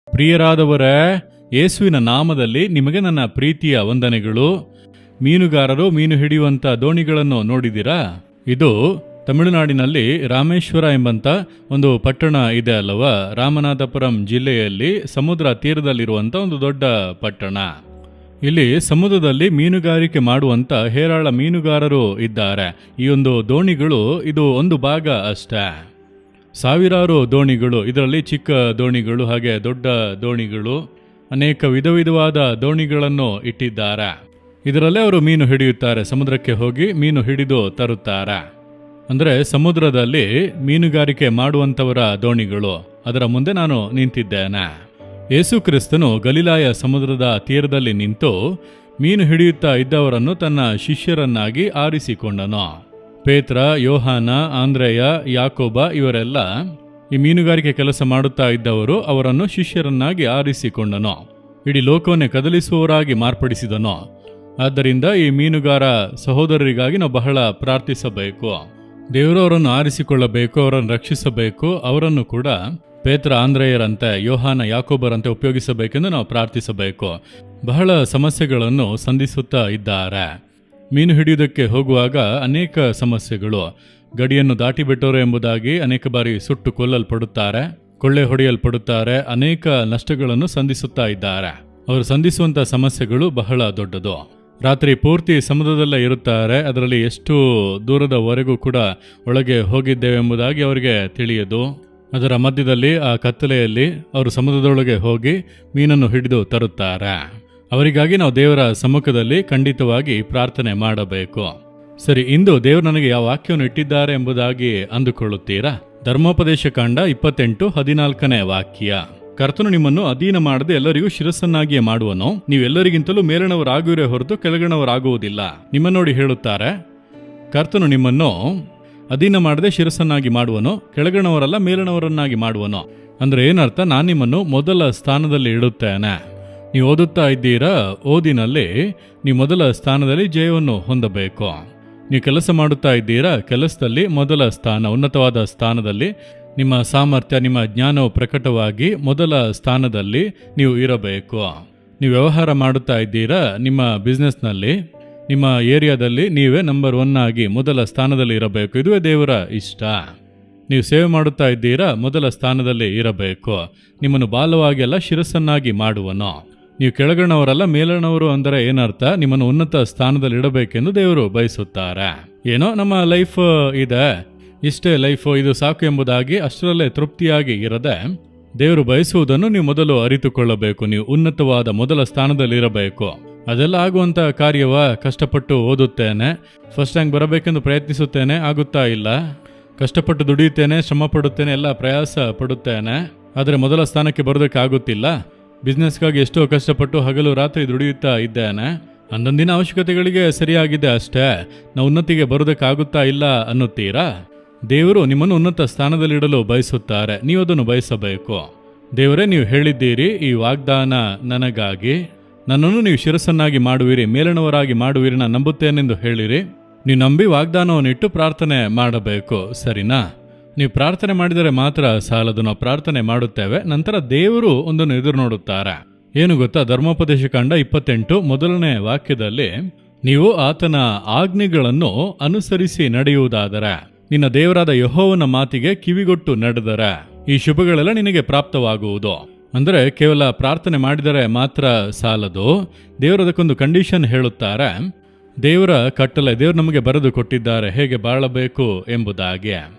ಪ್ರಿಯರಾದವರೇ, ಯೇಸುವಿನ ನಾಮದಲ್ಲಿ ನಿಮಗೆ ನನ್ನ ಪ್ರೀತಿಯ ವಂದನೆಗಳು. ಮೀನುಗಾರರು ಮೀನು ಹಿಡಿಯುವಂಥ ದೋಣಿಗಳನ್ನು ನೋಡಿದಿರಾ? ಇದು ತಮಿಳುನಾಡಿನಲ್ಲಿ ರಾಮೇಶ್ವರ ಎಂಬಂಥ ಒಂದು ಪಟ್ಟಣ ಇದೆ ಅಲ್ಲವಾ? ರಾಮನಾಥಪುರಂ ಜಿಲ್ಲೆಯಲ್ಲಿ ಸಮುದ್ರ ತೀರದಲ್ಲಿರುವಂಥ ಒಂದು ದೊಡ್ಡ ಪಟ್ಟಣ. ಇಲ್ಲಿ ಸಮುದ್ರದಲ್ಲಿ ಮೀನುಗಾರಿಕೆ ಮಾಡುವಂಥ ಹೇರಾಳ ಮೀನುಗಾರರು ಇದ್ದಾರೆ. ಈ ಒಂದು ದೋಣಿಗಳು ಇದು ಒಂದು ಭಾಗ ಅಷ್ಟೇ. ಸಾವಿರಾರು ದೋಣಿಗಳು, ಇದರಲ್ಲಿ ಚಿಕ್ಕ ದೋಣಿಗಳು ಹಾಗೆ ದೊಡ್ಡ ದೋಣಿಗಳು, ಅನೇಕ ವಿಧವಾದ ದೋಣಿಗಳನ್ನು ಇಟ್ಟಿದ್ದಾರೆ. ಇದರಲ್ಲೇ ಅವರು ಮೀನು ಹಿಡಿಯುತ್ತಾರೆ. ಸಮುದ್ರಕ್ಕೆ ಹೋಗಿ ಮೀನು ಹಿಡಿದು ತರುತ್ತಾರೆ. ಅಂದರೆ ಸಮುದ್ರದಲ್ಲಿ ಮೀನುಗಾರಿಕೆ ಮಾಡುವಂಥವರ ದೋಣಿಗಳು. ಅದರ ಮುಂದೆ ನಾನು ನಿಂತಿದ್ದೇನೆ. ಯೇಸು ಕ್ರಿಸ್ತನು ಗಲಿಲಾಯ ಸಮುದ್ರದ ತೀರದಲ್ಲಿ ನಿಂತು ಮೀನು ಹಿಡಿಯುತ್ತಾ ಇದ್ದವರನ್ನು ತನ್ನ ಶಿಷ್ಯರನ್ನಾಗಿ ಆರಿಸಿಕೊಂಡನು. ಪೇತ್ರ, ಯೋಹಾನ, ಆಂದ್ರೆಯ, ಯಾಕೋಬ ಇವರೆಲ್ಲ ಈ ಮೀನುಗಾರಿಕೆ ಕೆಲಸ ಮಾಡುತ್ತಾ ಇದ್ದವರು. ಅವರನ್ನು ಶಿಷ್ಯರನ್ನಾಗಿ ಆರಿಸಿಕೊಂಡನು. ಇಡೀ ಲೋಕವನ್ನೇ ಕದಲಿಸುವವರಾಗಿ ಮಾರ್ಪಡಿಸಿದನು. ಆದ್ದರಿಂದ ಈ ಮೀನುಗಾರ ಸಹೋದರರಿಗಾಗಿ ನಾವು ಬಹಳ ಪ್ರಾರ್ಥಿಸಬೇಕು. ದೇವರು ಅವರನ್ನು ಆರಿಸಿಕೊಳ್ಳಬೇಕು, ಅವರನ್ನು ರಕ್ಷಿಸಬೇಕು. ಅವರನ್ನು ಕೂಡ ಪೇತ್ರ, ಆಂದ್ರೆಯರಂತೆ, ಯೋಹಾನ, ಯಾಕೋಬರಂತೆ ಉಪಯೋಗಿಸಬೇಕೆಂದು ನಾವು ಪ್ರಾರ್ಥಿಸಬೇಕು. ಬಹಳ ಸಮಸ್ಯೆಗಳನ್ನು ಸಂಧಿಸುತ್ತಾ ಇದ್ದಾರೆ. ಮೀನು ಹಿಡಿಯುವುದಕ್ಕೆ ಹೋಗುವಾಗ ಅನೇಕ ಸಮಸ್ಯೆಗಳು. ಗಡಿಯನ್ನು ದಾಟಿಬಿಟ್ಟರು ಎಂಬುದಾಗಿ ಅನೇಕ ಬಾರಿ ಸುಟ್ಟು ಕೊಲ್ಲಲ್ಪಡುತ್ತಾರೆ, ಕೊಳ್ಳೆ ಹೊಡೆಯಲ್ಪಡುತ್ತಾರೆ. ಅನೇಕ ನಷ್ಟಗಳನ್ನು ಸಂಧಿಸುತ್ತಾ ಇದ್ದಾರೆ. ಅವರು ಸಂಧಿಸುವಂಥ ಸಮಸ್ಯೆಗಳು ಬಹಳ ದೊಡ್ಡದು. ರಾತ್ರಿ ಪೂರ್ತಿ ಸಮುದ್ರದಲ್ಲೇ ಇರುತ್ತಾರೆ. ಅದರಲ್ಲಿ ಎಷ್ಟು ದೂರದವರೆಗೂ ಕೂಡ ಒಳಗೆ ಹೋಗಿದ್ದೇವೆ ಎಂಬುದಾಗಿ ಅವರಿಗೆ ತಿಳಿಯದು. ಅದರ ಮಧ್ಯದಲ್ಲಿ ಆ ಕತ್ತಲೆಯಲ್ಲಿ ಅವರು ಸಮುದ್ರದೊಳಗೆ ಹೋಗಿ ಮೀನನ್ನು ಹಿಡಿದು ತರುತ್ತಾರೆ. ಅವರಿಗಾಗಿ ನಾವು ದೇವರ ಸಮ್ಮುಖದಲ್ಲಿ ಖಂಡಿತವಾಗಿ ಪ್ರಾರ್ಥನೆ ಮಾಡಬೇಕು. ಸರಿ, ಇಂದು ದೇವರು ನನಗೆ ಯಾವ ವಾಕ್ಯವನ್ನು ಇಟ್ಟಿದ್ದಾರೆ ಎಂಬುದಾಗಿ ಅಂದುಕೊಳ್ಳುತ್ತೀರಾ? ಧರ್ಮೋಪದೇಶ ಕಾಂಡ 28:14 ವಾಕ್ಯ. ಕರ್ತನು ನಿಮ್ಮನ್ನು ಅಧೀನ ಮಾಡದೆ ಎಲ್ಲರಿಗೂ ಶಿರಸ್ಸನ್ನಾಗಿಯೇ ಮಾಡುವನು. ನೀವೆಲ್ಲರಿಗಿಂತಲೂ ಮೇಲಣವರಾಗುವಿರೇ ಹೊರತು ಕೆಳಗಣವರಾಗುವುದಿಲ್ಲ. ನಿಮ್ಮ ನೋಡಿ ಹೇಳುತ್ತಾರೆ, ಕರ್ತನು ನಿಮ್ಮನ್ನು ಅಧೀನ ಮಾಡದೆ ಶಿರಸ್ಸನ್ನಾಗಿ ಮಾಡುವನು, ಕೆಳಗಣವರಲ್ಲ ಮೇಲಣವರನ್ನಾಗಿ ಮಾಡುವನು. ಅಂದ್ರೆ ಏನರ್ಥ? ನಾನು ನಿಮ್ಮನ್ನು ಮೊದಲ ಸ್ಥಾನದಲ್ಲಿ ಇಡುತ್ತೇನೆ. ನೀವು ಓದುತ್ತಾ ಇದ್ದೀರಾ, ಓದಿನಲ್ಲಿ ನೀವು ಮೊದಲ ಸ್ಥಾನದಲ್ಲಿ ಜಯವನ್ನು ಹೊಂದಬೇಕು. ನೀವು ಕೆಲಸ ಮಾಡುತ್ತಾ ಇದ್ದೀರಾ, ಕೆಲಸದಲ್ಲಿ ಮೊದಲ ಸ್ಥಾನ, ಉನ್ನತವಾದ ಸ್ಥಾನದಲ್ಲಿ ನಿಮ್ಮ ಸಾಮರ್ಥ್ಯ, ನಿಮ್ಮ ಜ್ಞಾನವು ಪ್ರಕಟವಾಗಿ ಮೊದಲ ಸ್ಥಾನದಲ್ಲಿ ನೀವು ಇರಬೇಕು. ನೀವು ವ್ಯವಹಾರ ಮಾಡುತ್ತಾ ಇದ್ದೀರಾ, ನಿಮ್ಮ ಬಿಸ್ನೆಸ್ನಲ್ಲಿ, ನಿಮ್ಮ ಏರಿಯಾದಲ್ಲಿ ನೀವೇ ನಂಬರ್ 1 ಆಗಿ ಮೊದಲ ಸ್ಥಾನದಲ್ಲಿ ಇರಬೇಕು. ಇದುವೇ ದೇವರ ಇಷ್ಟ. ನೀವು ಸೇವೆ ಮಾಡುತ್ತಾ ಇದ್ದೀರಾ, ಮೊದಲ ಸ್ಥಾನದಲ್ಲಿ ಇರಬೇಕು. ನಿಮ್ಮನ್ನು ಬಾಲವಾಗಿ ಅಲ್ಲ, ಶಿರಸ್ಸನ್ನಾಗಿ ಮಾಡುವನು. ನೀವು ಕೆಳಗಣವರಲ್ಲ, ಮೇಲಣವರು ಅಂದರೆ ಏನರ್ಥ? ನಿಮ್ಮನ್ನು ಉನ್ನತ ಸ್ಥಾನದಲ್ಲಿ ಇಡಬೇಕೆಂದು ದೇವರು ಬಯಸುತ್ತಾರೆ. ಏನೋ ನಮ್ಮ ಲೈಫ್ ಇದೆ, ಇಷ್ಟೇ ಲೈಫು, ಇದು ಸಾಕು ಎಂಬುದಾಗಿ ಅಷ್ಟರಲ್ಲೇ ತೃಪ್ತಿಯಾಗಿ ಇರದೆ ದೇವರು ಬಯಸುವುದನ್ನು ನೀವು ಮೊದಲು ಅರಿತುಕೊಳ್ಳಬೇಕು. ನೀವು ಉನ್ನತವಾದ ಮೊದಲ ಸ್ಥಾನದಲ್ಲಿ ಇರಬೇಕು. ಅದೆಲ್ಲ ಆಗುವಂಥ ಕಾರ್ಯವ? ಕಷ್ಟಪಟ್ಟು ಓದುತ್ತೇನೆ, ಫಸ್ಟ್ ರ್ಯಾಂಕ್ ಬರಬೇಕೆಂದು ಪ್ರಯತ್ನಿಸುತ್ತೇನೆ, ಆಗುತ್ತಾ ಇಲ್ಲ. ಕಷ್ಟಪಟ್ಟು ದುಡಿಯುತ್ತೇನೆ, ಶ್ರಮ ಪಡುತ್ತೇನೆ, ಎಲ್ಲ ಪ್ರಯಾಸ ಪಡುತ್ತೇನೆ, ಆದರೆ ಮೊದಲ ಸ್ಥಾನಕ್ಕೆ ಬರೋದಕ್ಕೆ ಆಗುತ್ತಿಲ್ಲ. ಬಿಸ್ನೆಸ್ಗಾಗಿ ಎಷ್ಟೋ ಕಷ್ಟಪಟ್ಟು ಹಗಲು ರಾತ್ರಿ ದುಡಿಯುತ್ತಾ ಇದ್ದೇನೆ, ಅಂದೊಂದಿನ ಅವಶ್ಯಕತೆಗಳಿಗೆ ಸರಿಯಾಗಿದೆ ಅಷ್ಟೇ, ನಾವು ಉನ್ನತಿಗೆ ಬರೋದಕ್ಕಾಗುತ್ತಾ ಇಲ್ಲ ಅನ್ನುತ್ತೀರಾ? ದೇವರು ನಿಮ್ಮನ್ನು ಉನ್ನತ ಸ್ಥಾನದಲ್ಲಿಡಲು ಬಯಸುತ್ತಾರೆ. ನೀವು ಅದನ್ನು ಬಯಸಬೇಕು. ದೇವರೇ, ನೀವು ಹೇಳಿದ್ದೀರಿ ಈ ವಾಗ್ದಾನ ನನಗಾಗಿ, ನನ್ನನ್ನು ನೀವು ಶಿರಸ್ಸನ್ನಾಗಿ ಮಾಡುವಿರಿ, ಮೇಲಣವರಾಗಿ ಮಾಡುವಿರಿ, ನಾನು ನಂಬುತ್ತೇನೆಂದು ಹೇಳಿರಿ. ನೀವು ನಂಬಿ ವಾಗ್ದಾನವನ್ನು ಇಟ್ಟು ಪ್ರಾರ್ಥನೆ ಮಾಡಬೇಕು. ಸರಿನಾ? ನೀವು ಪ್ರಾರ್ಥನೆ ಮಾಡಿದರೆ ಮಾತ್ರ ಸಾಲದು. ನಾವು ಪ್ರಾರ್ಥನೆ ಮಾಡುತ್ತೇವೆ, ನಂತರ ದೇವರು ಒಂದನ್ನು ಎದುರು ನೋಡುತ್ತಾರೆ. ಏನು ಗೊತ್ತಾ? ಧರ್ಮೋಪದೇಶ ಕಾಂಡ 28 ಮೊದಲನೇ ವಾಕ್ಯದಲ್ಲಿ, ನೀವು ಆತನ ಆಜ್ಞೆಗಳನ್ನು ಅನುಸರಿಸಿ ನಡೆಯುವುದಾದರೆ, ನಿನ್ನ ದೇವರಾದ ಯೆಹೋವನ ಮಾತಿಗೆ ಕಿವಿಗೊಟ್ಟು ನಡೆದರೆ ಈ ಶುಭಗಳೆಲ್ಲ ನಿನಗೆ ಪ್ರಾಪ್ತವಾಗುವುದು. ಅಂದರೆ ಕೇವಲ ಪ್ರಾರ್ಥನೆ ಮಾಡಿದರೆ ಮಾತ್ರ ಸಾಲದು. ದೇವರದಕ್ಕೊಂದು ಕಂಡೀಷನ್ ಹೇಳುತ್ತಾರೆ. ದೇವರ ಕಟ್ಟಲೆ ದೇವರು ನಮಗೆ ಬರೆದು ಕೊಟ್ಟಿದ್ದಾರೆ, ಹೇಗೆ ಬಾಳಬೇಕು ಎಂಬುದಾಗಿ.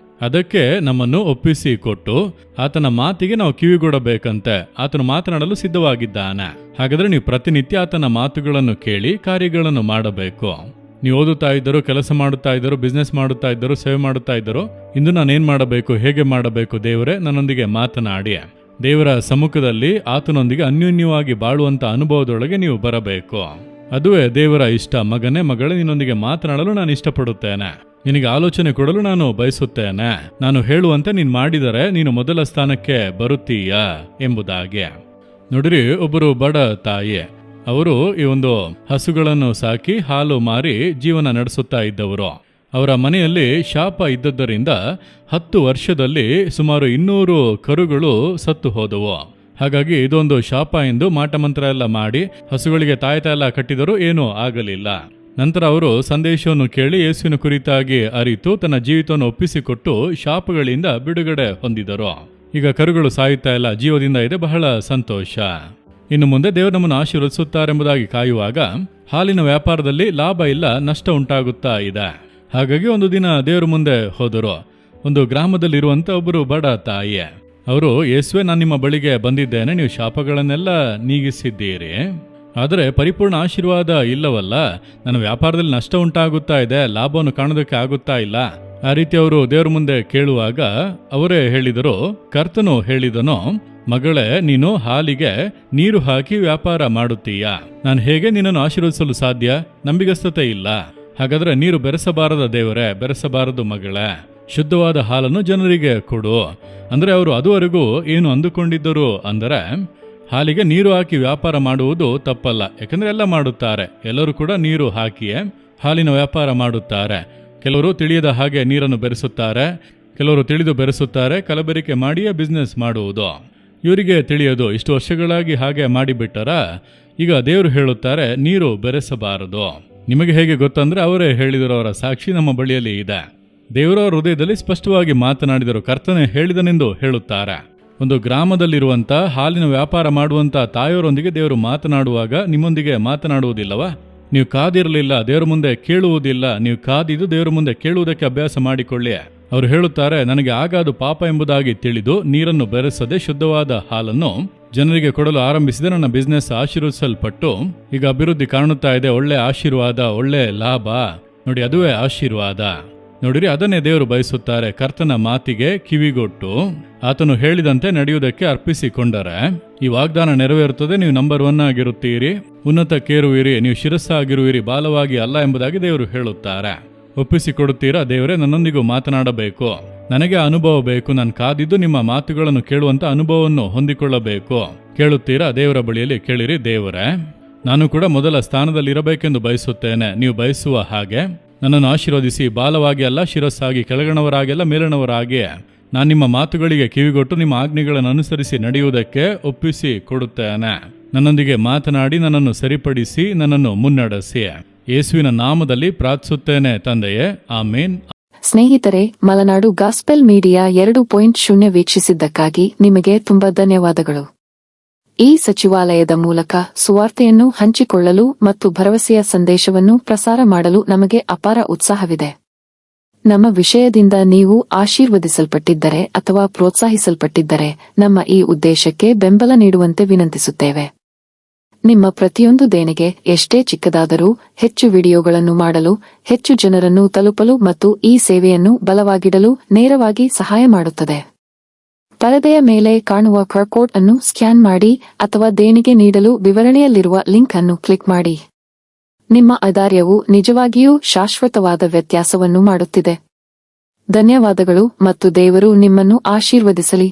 ಅದಕ್ಕೆ ನಮ್ಮನ್ನು ಒಪ್ಪಿಸಿ ಕೊಟ್ಟು ಆತನ ಮಾತಿಗೆ ನಾವು ಕಿವಿಗೊಡಬೇಕಂತೆ. ಆತನು ಮಾತನಾಡಲು ಸಿದ್ಧವಾಗಿದ್ದಾನೆ. ಹಾಗಾದರೆ ನೀವು ಪ್ರತಿನಿತ್ಯ ಆತನ ಮಾತುಗಳನ್ನು ಕೇಳಿ ಕಾರ್ಯಗಳನ್ನು ಮಾಡಬೇಕು. ನೀವು ಓದುತ್ತಾ ಇದ್ದರು, ಕೆಲಸ ಮಾಡುತ್ತಾ ಇದ್ದರು, ಬಿಸ್ನೆಸ್ ಮಾಡುತ್ತಾ ಇದ್ದರು, ಸೇವೆ ಮಾಡುತ್ತಾ ಇದ್ದರು, ಇಂದು ನಾನೇನು ಮಾಡಬೇಕು, ಹೇಗೆ ಮಾಡಬೇಕು? ದೇವರೇ ನನ್ನೊಂದಿಗೆ ಮಾತನಾಡಿ. ದೇವರ ಸಮ್ಮುಖದಲ್ಲಿ ಆತನೊಂದಿಗೆ ಅನ್ಯೋನ್ಯವಾಗಿ ಬಾಳುವಂಥ ಅನುಭವದೊಳಗೆ ನೀವು ಬರಬೇಕು. ಅದುವೇ ದೇವರ ಇಷ್ಟ. ಮಗನೇ, ಮಗಳೇ, ನಿನ್ನೊಂದಿಗೆ ಮಾತನಾಡಲು ನಾನು ಇಷ್ಟಪಡುತ್ತೇನೆ, ನಿನಗೆ ಆಲೋಚನೆ ಕೊಡಲು ನಾನು ಬಯಸುತ್ತೇನೆ. ನಾನು ಹೇಳುವಂತೆ ನೀನು ಮಾಡಿದರೆ ನೀನು ಮೊದಲ ಸ್ಥಾನಕ್ಕೆ ಬರುತ್ತೀಯಾ ಎಂಬುದಾಗಿ. ನೋಡಿರಿ, ಒಬ್ಬರು ಬಡ ತಾಯಿ ಅವರು ಈ ಒಂದು ಹಸುಗಳನ್ನು ಸಾಕಿ ಹಾಲು ಮಾರಿ ಜೀವನ ನಡೆಸುತ್ತಾ ಇದ್ದವರು. ಅವರ ಮನೆಯಲ್ಲಿ ಶಾಪ ಇದ್ದದ್ದರಿಂದ 10 ವರ್ಷದಲ್ಲಿ ಸುಮಾರು 200 ಕರುಗಳು ಸತ್ತು ಹೋದವು. ಹಾಗಾಗಿ ಇದೊಂದು ಶಾಪ ಎಂದು ಮಾಟಮಂತ್ರ ಎಲ್ಲ ಮಾಡಿ ಹಸುಗಳಿಗೆ ತಾಯ್ತ ಎಲ್ಲ ಕಟ್ಟಿದರೂ ಏನೂ ಆಗಲಿಲ್ಲ. ನಂತರ ಅವರು ಸಂದೇಶವನ್ನು ಕೇಳಿ ಯೇಸುವಿನ ಕುರಿತಾಗಿ ಅರಿತು ತನ್ನ ಜೀವಿತವನ್ನು ಒಪ್ಪಿಸಿಕೊಟ್ಟು ಶಾಪಗಳಿಂದ ಬಿಡುಗಡೆ ಹೊಂದಿದರು. ಈಗ ಕರುಗಳು ಸಾಯುತ್ತಾ ಇಲ್ಲ, ಜೀವದಿಂದ ಇದೆ, ಬಹಳ ಸಂತೋಷ. ಇನ್ನು ಮುಂದೆ ದೇವರು ನಮ್ಮನ್ನು ಆಶೀರ್ವದಿಸುತ್ತಾರೆಂಬುದಾಗಿ ಕಾಯುವಾಗ ಹಾಲಿನ ವ್ಯಾಪಾರದಲ್ಲಿ ಲಾಭ ಇಲ್ಲ, ನಷ್ಟ ಉಂಟಾಗುತ್ತಾ ಇದೆ. ಹಾಗಾಗಿ ಒಂದು ದಿನ ದೇವರ ಮುಂದೆ ಹೋದರು. ಒಂದು ಗ್ರಾಮದಲ್ಲಿರುವಂಥ ಒಬ್ಬರು ಬಡ ತಾಯಿ. ಅವರು, ಯೇಸುವೆ, ನಾನು ನಿಮ್ಮ ಬಳಿಗೆ ಬಂದಿದ್ದೇನೆ, ನೀವು ಶಾಪಗಳನ್ನೆಲ್ಲ ನೀಗಿಸಿದ್ದೀರಿ, ಆದರೆ ಪರಿಪೂರ್ಣ ಆಶೀರ್ವಾದ ಇಲ್ಲವಲ್ಲ, ನನ್ನ ವ್ಯಾಪಾರದಲ್ಲಿ ನಷ್ಟ ಉಂಟಾಗುತ್ತಾ ಇದೆ, ಲಾಭವನ್ನು ಕಾಣೋದಕ್ಕೆ ಆಗುತ್ತಾ ಇಲ್ಲ. ಆ ರೀತಿ ಅವರು ದೇವರ ಮುಂದೆ ಕೇಳುವಾಗ ಅವರೇ ಹೇಳಿದರು, ಕರ್ತನು ಹೇಳಿದನು, ಮಗಳೇ, ನೀನು ಹಾಲಿಗೆ ನೀರು ಹಾಕಿ ವ್ಯಾಪಾರ ಮಾಡುತ್ತೀಯ, ನಾನು ಹೇಗೆ ನಿನ್ನನ್ನು ಆಶೀರ್ವದಿಸಲು ಸಾಧ್ಯ? ನಂಬಿಗಸ್ತತೆ ಇಲ್ಲ. ಹಾಗಾದ್ರೆ ನೀರು ಬೆರೆಸಬಾರದ ದೇವರೇ, ಬೆರೆಸಬಾರದು ಮಗಳೇ, ಶುದ್ಧವಾದ ಹಾಲನ್ನು ಜನರಿಗೆ ಕೊಡು. ಅಂದರೆ ಅವರು ಅದುವರೆಗೂ ಏನು ಅಂದುಕೊಂಡಿದ್ದರು ಅಂದರೆ, ಹಾಲಿಗೆ ನೀರು ಹಾಕಿ ವ್ಯಾಪಾರ ಮಾಡುವುದು ತಪ್ಪಲ್ಲ, ಯಾಕಂದ್ರೆ ಎಲ್ಲ ಮಾಡುತ್ತಾರೆ, ಎಲ್ಲರೂ ಕೂಡ ನೀರು ಹಾಕಿಯೇ ಹಾಲಿನ ವ್ಯಾಪಾರ ಮಾಡುತ್ತಾರೆ. ಕೆಲವರು ತಿಳಿಯದ ಹಾಗೆ ನೀರನ್ನು ಬೆರೆಸುತ್ತಾರೆ, ಕೆಲವರು ತಿಳಿದು ಬೆರೆಸುತ್ತಾರೆ, ಕಲಬೆರಿಕೆ ಮಾಡಿಯೇ ಬಿಸ್ನೆಸ್ ಮಾಡುವುದು. ಇವರಿಗೆ ತಿಳಿಯೋದು, ಇಷ್ಟು ವರ್ಷಗಳಾಗಿ ಹಾಗೆ ಮಾಡಿಬಿಟ್ಟರ. ಈಗ ದೇವರು ಹೇಳುತ್ತಾರೆ, ನೀರು ಬೆರೆಸಬಾರದು. ನಿಮಗೆ ಹೇಗೆ ಗೊತ್ತಂದ್ರೆ ಅವರೇ ಹೇಳಿದರು, ಅವರ ಸಾಕ್ಷಿ ನಮ್ಮ ಬಳಿಯಲ್ಲಿ ಇದೆ. ದೇವರ ಹೃದಯದಲ್ಲಿ ಸ್ಪಷ್ಟವಾಗಿ ಮಾತನಾಡಿದರು, ಕರ್ತನೆ ಹೇಳಿದನೆಂದು ಹೇಳುತ್ತಾರೆ. ಒಂದು ಗ್ರಾಮದಲ್ಲಿರುವಂಥ ಹಾಲಿನ ವ್ಯಾಪಾರ ಮಾಡುವಂಥ ತಾಯಿಯವರೊಂದಿಗೆ ದೇವರು ಮಾತನಾಡುವಾಗ ನಿಮ್ಮೊಂದಿಗೆ ಮಾತನಾಡುವುದಿಲ್ಲವಾ? ನೀವು ಕಾದಿರಲಿಲ್ಲ, ದೇವರ ಮುಂದೆ ಕೇಳುವುದಿಲ್ಲ, ನೀವು ಕಾದಿದ್ದು ದೇವರ ಮುಂದೆ ಕೇಳುವುದಕ್ಕೆ ಅಭ್ಯಾಸ ಮಾಡಿಕೊಳ್ಳಿ. ಅವರು ಹೇಳುತ್ತಾರೆ, ನನಗೆ ಆಗಾದು ಪಾಪ ಎಂಬುದಾಗಿ ತಿಳಿದು ನೀರನ್ನು ಬೆರೆಸದೆ ಶುದ್ಧವಾದ ಹಾಲನ್ನು ಜನರಿಗೆ ಕೊಡಲು ಆರಂಭಿಸಿದೆ. ನನ್ನ ಬಿಸ್ನೆಸ್ ಆಶೀರ್ವದಿಸಲ್ಪಟ್ಟು ಈಗ ಅಭಿವೃದ್ಧಿ ಕಾಣುತ್ತಾ ಇದೆ, ಒಳ್ಳೆ ಆಶೀರ್ವಾದ, ಒಳ್ಳೆ ಲಾಭ. ನೋಡಿ, ಅದುವೇ ಆಶೀರ್ವಾದ. ನೋಡಿರಿ, ಅದನ್ನೇ ದೇವರು ಬಯಸುತ್ತಾರೆ. ಕರ್ತನ ಮಾತಿಗೆ ಕಿವಿಗೊಟ್ಟು ಆತನು ಹೇಳಿದಂತೆ ನಡೆಯುವುದಕ್ಕೆ ಅರ್ಪಿಸಿಕೊಂಡರೆ ಈ ವಾಗ್ದಾನ ನೆರವೇರುತ್ತದೆ. ನೀವು ನಂಬರ್ 1 ಆಗಿರುತ್ತೀರಿ, ಉನ್ನತಕ್ಕೇರುವಿರಿ, ನೀವು ಶಿರಸ್ಸಾಗಿರುವಿರಿ, ಬಾಲವಾಗಿ ಅಲ್ಲ ಎಂಬುದಾಗಿ ದೇವರು ಹೇಳುತ್ತಾರೆ. ಒಪ್ಪಿಸಿಕೊಡುತ್ತೀರಾ? ದೇವರೇ, ನನ್ನೊಂದಿಗೂ ಮಾತನಾಡಬೇಕು, ನನಗೆ ಅನುಭವ ಬೇಕು, ನಾನು ಕಾದಿದ್ದು ನಿಮ್ಮ ಮಾತುಗಳನ್ನು ಕೇಳುವಂತ ಅನುಭವವನ್ನು ಹೊಂದಿಕೊಳ್ಳಬೇಕು. ಕೇಳುತ್ತೀರಾ? ದೇವರ ಬಳಿಯಲ್ಲಿ ಕೇಳಿರಿ. ದೇವರೇ, ನಾನು ಕೂಡ ಮೊದಲ ಸ್ಥಾನದಲ್ಲಿರಬೇಕೆಂದು ಬಯಸುತ್ತೇನೆ, ನೀವು ಬಯಸುವ ಹಾಗೆ ನನ್ನನ್ನು ಆಶೀರ್ವದಿಸಿ, ಬಾಲವಾಗಿ ಅಲ್ಲ ಶಿರಸ್ಸಾಗಿ, ಕೆಳಗಣವರಾಗೆಲ್ಲ ಮೇಲಣವರಾಗಿ ನಾನು ನಿಮ್ಮ ಮಾತುಗಳಿಗೆ ಕಿವಿಗೊಟ್ಟು ನಿಮ್ಮ ಆಜ್ಞೆಗಳನ್ನು ಅನುಸರಿಸಿ ನಡೆಯುವುದಕ್ಕೆ ಒಪ್ಪಿಸಿ ಕೊಡುತ್ತೇನೆ. ನನ್ನೊಂದಿಗೆ ಮಾತನಾಡಿ ನನ್ನನ್ನು ಸರಿಪಡಿಸಿ ನನ್ನನ್ನು ಮುನ್ನಡೆಸಿ. ಯೇಸುವಿನ ನಾಮದಲ್ಲಿ ಪ್ರಾರ್ಥಿಸುತ್ತೇನೆ ತಂದೆಯೇ, ಆಮೇನ್. ಸ್ನೇಹಿತರೆ, ಮಲೆನಾಡು ಗಾಸ್ಪೆಲ್ ಮೀಡಿಯಾ 2.0 ವೀಕ್ಷಿಸಿದ್ದಕ್ಕಾಗಿ ನಿಮಗೆ ತುಂಬಾ ಧನ್ಯವಾದಗಳು. ಈ ಸಚಿವಾಲಯದ ಮೂಲಕ ಸುವಾರ್ತೆಯನ್ನು ಹಂಚಿಕೊಳ್ಳಲು ಮತ್ತು ಭರವಸೆಯ ಸಂದೇಶವನ್ನು ಪ್ರಸಾರ ಮಾಡಲು ನಮಗೆ ಅಪಾರ ಉತ್ಸಾಹವಿದೆ. ನಮ್ಮ ವಿಷಯದಿಂದ ನೀವು ಆಶೀರ್ವದಿಸಲ್ಪಟ್ಟಿದ್ದರೆ ಅಥವಾ ಪ್ರೋತ್ಸಾಹಿಸಲ್ಪಟ್ಟಿದ್ದರೆ ನಮ್ಮ ಈ ಉದ್ದೇಶಕ್ಕೆ ಬೆಂಬಲ ನೀಡುವಂತೆ ವಿನಂತಿಸುತ್ತೇವೆ. ನಿಮ್ಮ ಪ್ರತಿಯೊಂದು ದೇಣಿಗೆ, ಎಷ್ಟೇ ಚಿಕ್ಕದಾದರೂ, ಹೆಚ್ಚು ವಿಡಿಯೋಗಳನ್ನು ಮಾಡಲು, ಹೆಚ್ಚು ಜನರನ್ನು ತಲುಪಲು ಮತ್ತು ಈ ಸೇವೆಯನ್ನು ಬಲವಾಗಿಡಲು ನೇರವಾಗಿ ಸಹಾಯ ಮಾಡುತ್ತದೆ. ಪರದೆಯ ಮೇಲೆ ಕಾಣುವ QR ಕೋಡ್ ಅನ್ನು ಸ್ಕ್ಯಾನ್ ಮಾಡಿ ಅಥವಾ ದೇಣಿಗೆ ನೀಡಲು ವಿವರಣೆಯಲ್ಲಿರುವ ಲಿಂಕ್ ಅನ್ನು ಕ್ಲಿಕ್ ಮಾಡಿ. ನಿಮ್ಮ ಔದಾರ್ಯವು ನಿಜವಾಗಿಯೂ ಶಾಶ್ವತವಾದ ವ್ಯತ್ಯಾಸವನ್ನು ಮಾಡುತ್ತಿದೆ. ಧನ್ಯವಾದಗಳು ಮತ್ತು ದೇವರು ನಿಮ್ಮನ್ನು ಆಶೀರ್ವದಿಸಲಿ.